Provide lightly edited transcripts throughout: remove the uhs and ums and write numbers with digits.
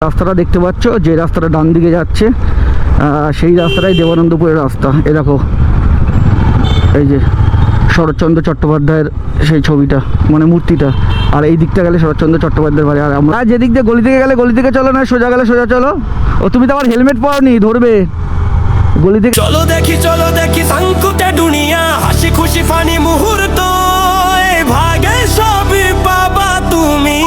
রাস্তাটা দেখতে পাচ্ছ, যে রাস্তাটা ডান দিকে যাচ্ছে সেই রাস্তাটাই দেবানন্দপুরের রাস্তা। এ দেখো, এই যে শরৎচন্দ্র চট্টোপাধ্যায়ের সেই ছবিটা, মানে মূর্তিটা। আর এই দিকটা গেলে শরৎচন্দ্র চট্টোপাধ্যায়ের বাড়ি। আর আমরা যেদিক দিয়ে গলি থেকে গেলে গলি থেকে চলো, না সোজা গেলে সোজা চলো। ও তুমি তো আবার হেলমেট পরনি, ধরবে গলি থেকে। চলো দেখি সংকুটে দুনিয়া, হাসি খুশি ফানি মুহূর্ত, এই ভাগে সবই পাবা তুমি।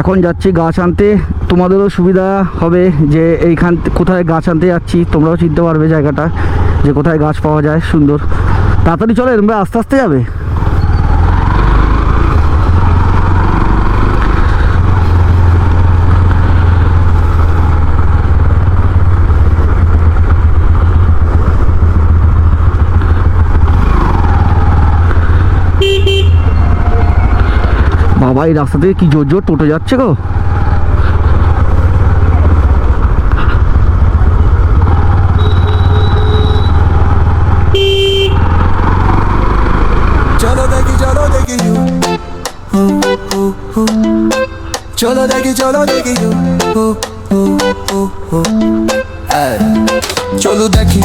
এখন যাচ্ছি গাছ আনতে, তোমাদেরও সুবিধা হবে যে এইখান কোথায় গাছ আনতে যাচ্ছি, তোমরাও চিনতে পারবে জায়গাটা, যে কোথায় গাছ পাওয়া যায় সুন্দর। তাড়াতাড়ি চলো, এরকম আস্তে আস্তে যাবে। বাবা, এই রাস্তা থেকে কি জোর জোর টোটো যাচ্ছে গো। চলো দেখি চলো দেখি চলো দেখি চলো দেখি চলো দেখি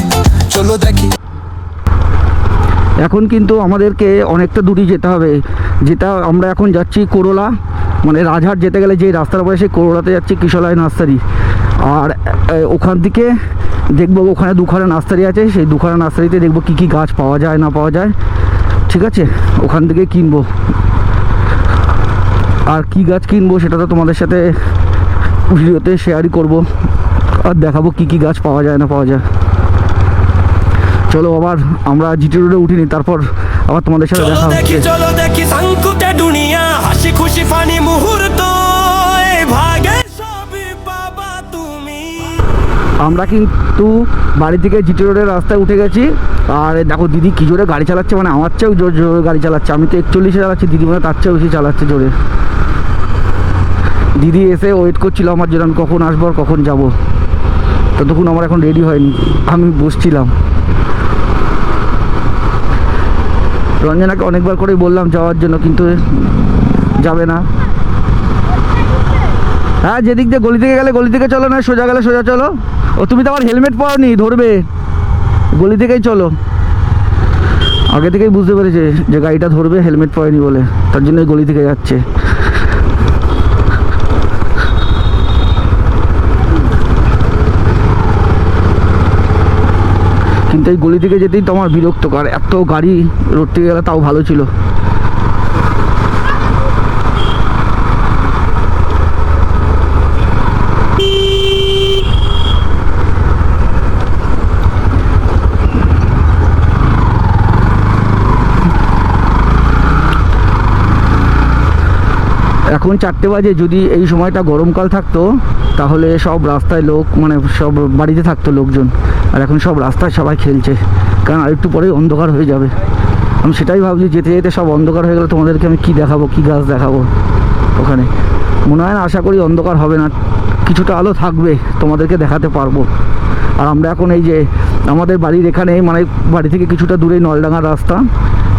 চলো দেখি। এখন কিন্তু আমাদেরকে অনেকটা দূরে যেতে হবে, যেটা আমরা এখন যাচ্ছি করোলা, মানে রাজহাট যেতে গেলে যে রাস্তার পরে সেই করোলাতে যাচ্ছি কিশোরলাল নার্সারি। আর ওখান থেকে দেখবো ওখানে দুখানা নার্সারি আছে, সেই দুখানা নার্সারিতে দেখবো কী কী গাছ পাওয়া যায় না পাওয়া যায়, ঠিক আছে, ওখান থেকে কিনবো। আর কি গাছ কিনবো সেটা তো তোমাদের সাথে ভিডিওতে শেয়ারই করবো, আর দেখাবো কী কী গাছ পাওয়া যায় না পাওয়া যায়। চলো আবার আমরা জিটি রোডে উঠিনি, তারপর আবার তোমাদের সাথে দেখা হচ্ছে। চলো দেখি সংকুটে দুনিয়া, হাসি খুশি ফানি মুহূর্ত, এই ভাগে সবই পাবা তুমি। আমরা কিন্তু বাড়ি থেকে জিটি রোডের রাস্তায় উঠে গেছি। আর দেখো দিদি কী জোরে গাড়ি চালাচ্ছে, মানে আমার চেয়েও জোর জোরে গাড়ি চালাচ্ছে। আমি তো 41-এ চালাচ্ছি, দিদি মানে তার চেয়েও বেশি চালাচ্ছে জোরে। দিদি এসে ওয়েট করছিল আমার জন্য, আমি কখন আসবো আর কখন যাবো। ততক্ষণ আমার এখন রেডি হয়নি, আমি বসছিলাম। রঞ্জনাকে অনেকবার করেই বললাম যাওয়ার জন্য, কিন্তু যাবে না। হ্যাঁ, যেদিক দিয়ে গলি থেকে গেলে গলি থেকে চলো, না সোজা গেলে সোজা চলো। ও তুমি তো আবার হেলমেট পরনি, ধরবে গলি থেকেই চলো। আগে থেকেই বুঝতে পেরেছে যে গাড়িটা ধরবে হেলমেট পরেনি বলে, তার জন্য গলি থেকে যাচ্ছে। কিন্তু এই গলি থেকে যেতেই তো আমার বিরক্তকর, এত গাড়ি। রোড থেকে গেলে তাও ভালো ছিল। এখন 4টে বাজে, যদি এই সময়টা গরমকাল থাকতো তাহলে সব রাস্তায় লোক, মানে সব বাড়িতে থাকতো লোকজন। আর এখন সব রাস্তায় সবাই খেলছে, কারণ আরেকটু পরেই অন্ধকার হয়ে যাবে। আমি সেটাই ভাবছি, যেতে যেতে সব অন্ধকার হয়ে গেলে তোমাদেরকে আমি কী দেখাবো, কী গাছ দেখাবো ওখানে। মনে হয় না, আশা করি অন্ধকার হবে না, কিছুটা আলো থাকবে, তোমাদেরকে দেখাতে পারবো। আর আমরা এখন এই যে আমাদের বাড়ির এখানে, মানে বাড়ি থেকে কিছুটা দূরেই নলডাঙ্গার রাস্তা,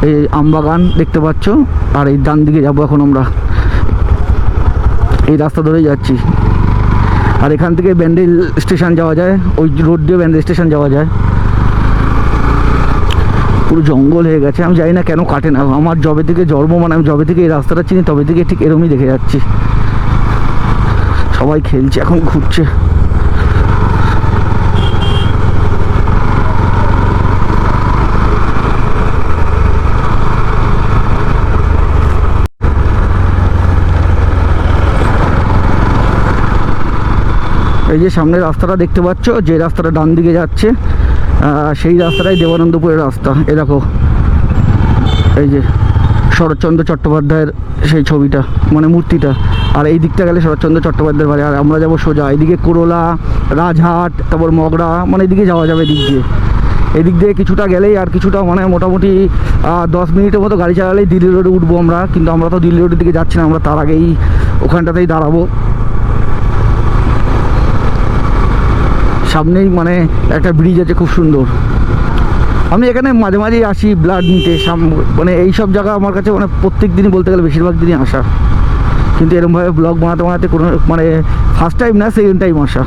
এই আমবাগান দেখতে পাচ্ছ। আর এই ডান দিকে যাবো এখন আমরা, এই রাস্তা ধরেই যাচ্ছি। আর এখান থেকে ব্যান্ডেল স্টেশন যাওয়া যায়, ওই রোড দিয়ে ব্যান্ডেল স্টেশন যাওয়া যায়। পুরো জঙ্গল হয়ে গেছে, আমি জানি না কেন কাটে না। আমার যবে থেকে জন্ম, মানে আমি যবে থেকে এই রাস্তাটা চিনি তবে থেকে ঠিক এরমই দেখে যাচ্ছি। সবাই খেলছে, এখন ঘুরছে। এই যে সামনের রাস্তাটা দেখতে পাচ্ছ, যে রাস্তাটা ডান দিকে যাচ্ছে সেই রাস্তাটাই দেবানন্দপুরের রাস্তা। এ দেখো, এই যে শরৎচন্দ্র চট্টোপাধ্যায়ের সেই ছবিটা, মানে মূর্তিটা। আর এই দিকটা গেলে শরৎচন্দ্র চট্টোপাধ্যায়ের বাড়ি। আর আমরা যাবো সোজা এদিকে করোলা, রাজহাট, তারপর মগরা, মানে এদিকে যাওয়া যাবে এদিক দিয়ে। এদিক দিয়ে কিছুটা গেলেই, আর কিছুটা মানে মোটামুটি 10 মিনিটের মতো গাড়ি চালালেই দিল্লি রোডে উঠবো আমরা। কিন্তু আমরা তো দিল্লি রোডের দিকে যাচ্ছি না, আমরা তার আগেই ওখানটাতেই দাঁড়াবো। সামনেই মানে একটা ব্রিজ আছে খুব সুন্দর। আমি এখানে মাঝে মাঝেই আসি ব্লাড নিতে, মানে এই সব জায়গা আমার কাছে মানে প্রত্যেক দিনই বলতে গেলে বেশিরভাগ দিনই আসা। কিন্তু এরকমভাবে ব্লগ বানাতে বানাতে কোনো মানে ফার্স্ট টাইম না, সেকেন্ড টাইম আসা।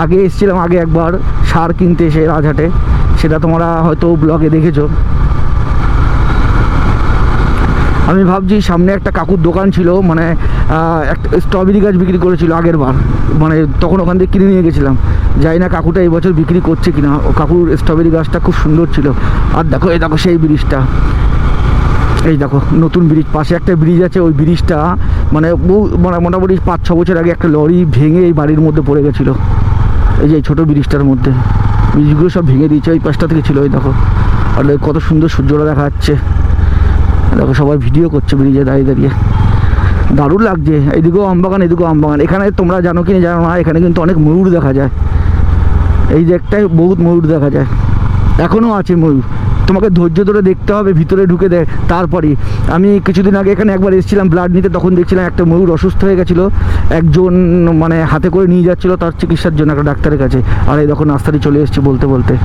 আগে এসেছিলাম আগে একবার সার কিনতে এসে রাজহাটে, সেটা তোমরা হয়তো ব্লগে দেখেছো। আমি ভাবছি সামনে একটা কাকুর দোকান ছিল, মানে একটা স্ট্রবেরি গাছ বিক্রি করেছিল আগের বার, মানে তখন ওখান থেকে কিনে নিয়ে গেছিলাম। জানি না কাকুটা এই বছর বিক্রি করছে কিনা। ও কাকুর স্ট্রবেরি গাছটা খুব সুন্দর ছিল। আর দেখো এই দেখো সেই ব্রিজটা, এই দেখো নতুন ব্রিজ, পাশে একটা ব্রিজ আছে। ওই ব্রিজটা মানে মানে মোটামুটি 5-6 বছর আগে একটা লরি ভেঙে এই বাড়ির মধ্যে পড়ে গেছিলো। এই যে ছোটো ব্রিজটার মধ্যে, ব্রিজগুলো সব ভেঙে দিয়েছে। ওই পাশটা থেকে ছিল, ওই দেখো। আর কত সুন্দর সূর্যটা দেখা যাচ্ছে। দেখো সবাই ভিডিও করছে ব্রিজে দাঁড়িয়ে দাঁড়িয়ে, দারুণ লাগছে। এদিকেও আমবাগান, এদিকেও আমবাগান। এখানে তোমরা জানো কি না জানো না, এখানে কিন্তু অনেক ময়ূর দেখা যায়। এই যে একটাই বহুত ময়ূর দেখা যায়, এখনও আছে ময়ূর। তোমাকে ধৈর্য ধরে দেখতে হবে, ভিতরে ঢুকে দেয় তারপরে। আমি কিছুদিন আগে এখানে একবার এসেছিলাম ব্লাড নিতে, তখন দেখছিলাম একটা ময়ূর অসুস্থ হয়ে গেছিলো, একজন মানে হাতে করে নিয়ে যাচ্ছিলো তার চিকিৎসার জন্য একটা ডাক্তারের কাছে। আর এই দেখো নার্সারি চলে এসেছি বলতে বলতে।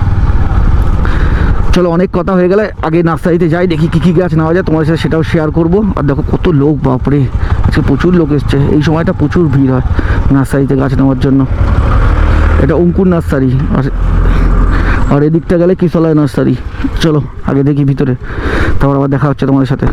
চলো অনেক কথা হয়ে গেলে আগে নার্সারিতে যাই, দেখি কী কী গাছ নেওয়া যায়, তোমার সাথে সেটাও শেয়ার করবো। আর দেখো কত লোক, বাপরে আজকে প্রচুর লোক এসছে। এই সময়টা প্রচুর ভিড় হয় নার্সারিতে গাছ নেওয়ার জন্য। এটা অঙ্কুর নার্সারি, আর এদিকটা গেলে কিশলয় নার্সারি। চলো আগে দেখি ভিতরে, তারপর আবার দেখা হচ্ছে তোমাদের সাথে।